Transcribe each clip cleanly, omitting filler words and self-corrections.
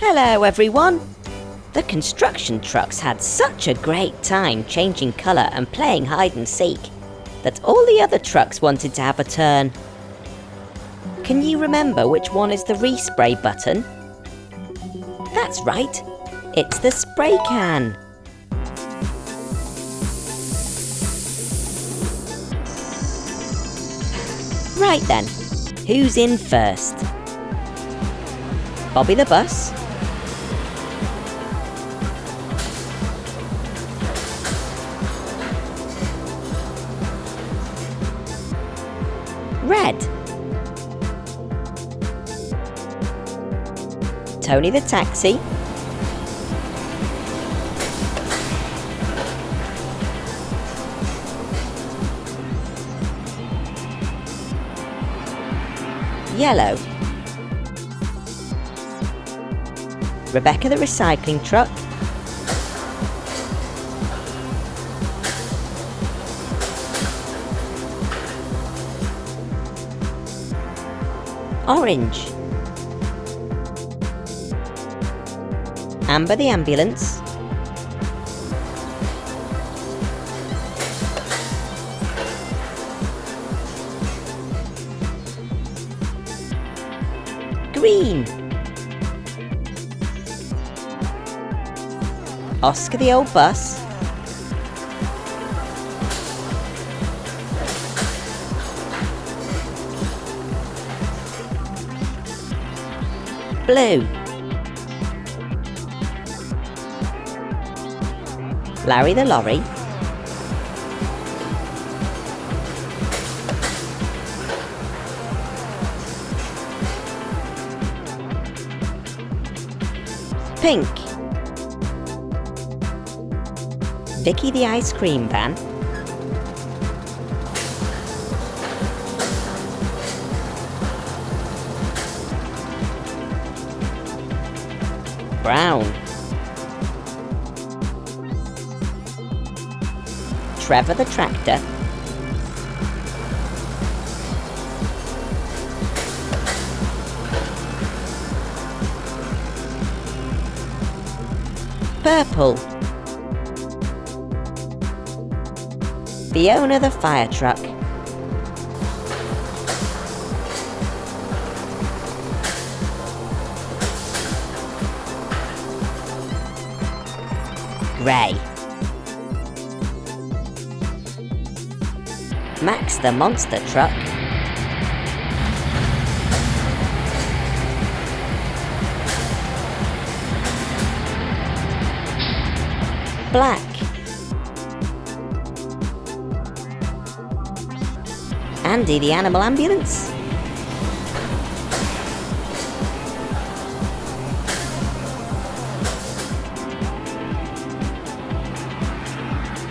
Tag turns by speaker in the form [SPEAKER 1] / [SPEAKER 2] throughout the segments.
[SPEAKER 1] Hello everyone! The construction trucks had such a great time changing colour and playing hide and seek that all the other trucks wanted to have a turn. Can you remember which one is the respray button? That's right, it's the spray can. Right then, who's in first? Bobby the bus? Red? Tony the taxi? Yellow? Rebecca the recycling truck? Orange? Amber the ambulance? Green? Oscar the old bus? Blue? Larry the lorry? Pink? Vicky the ice cream van? Brown? Trevor the tractor? Purple? Fiona the fire truck? Grey? Max the monster truck? Black? Andy the animal ambulance?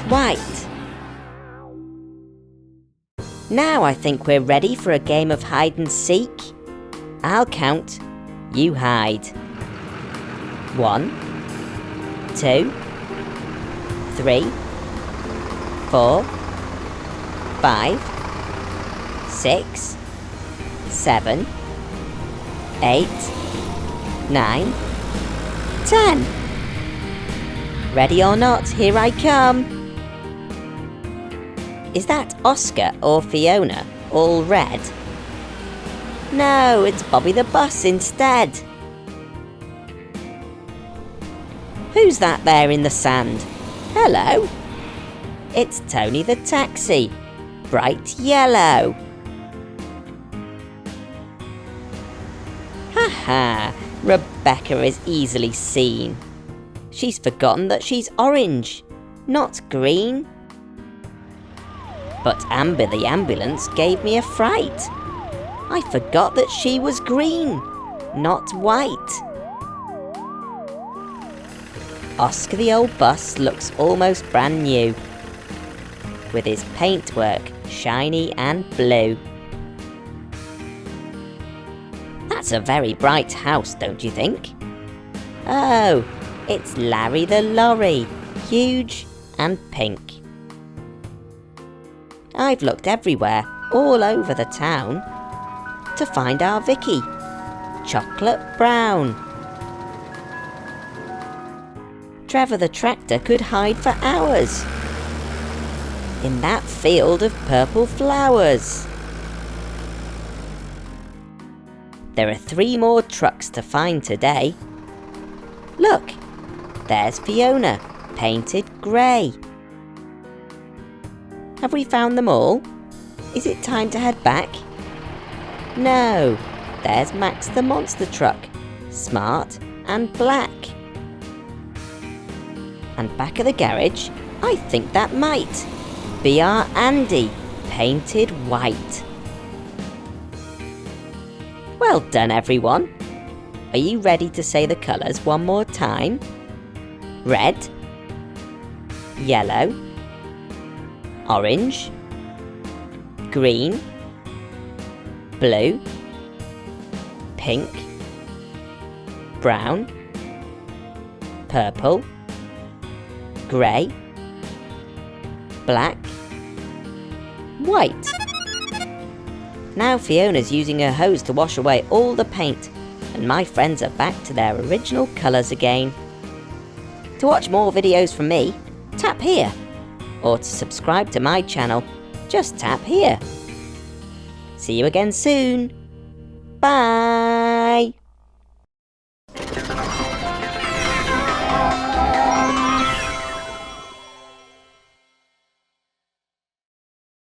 [SPEAKER 1] White? Now I think we're ready for a game of hide and seek. I'll count, you hide. 1, 2, 3, 4, 5, 6, 7, 8, 9, 10. Ready or not, here I come. Is that Oscar or Fiona, all red? No, it's Bobby the bus instead. Who's that there in the sand? Hello. It's Tony the taxi, bright yellow. Ha! Rebecca is easily seen. She's forgotten that she's orange, not green. But Amber the ambulance gave me a fright. I forgot that she was green, not white. Oscar the old bus looks almost brand new, with his paintwork shiny and blue. That's a very bright house, don't you think? Oh, it's Larry the lorry, huge and pink. I've looked everywhere, all over the town, to find our Vicky, chocolate brown. Trevor the tractor could hide for hours in that field of purple flowers. There are 3 more trucks to find today. Look, there's Fiona, painted grey. Have we found them all? Is it time to head back? No, there's Max the monster truck, smart and black. And back at the garage, I think that might be our Andy, painted white. Well done, everyone. Are you ready to say the colours one more time? Red, yellow, orange, green, blue, pink, brown, purple, grey, black, white. Now Fiona's using her hose to wash away all the paint, and my friends are back to their original colours again. To watch more videos from me, tap here. Or to subscribe to my channel, just tap here. See you again soon. Bye!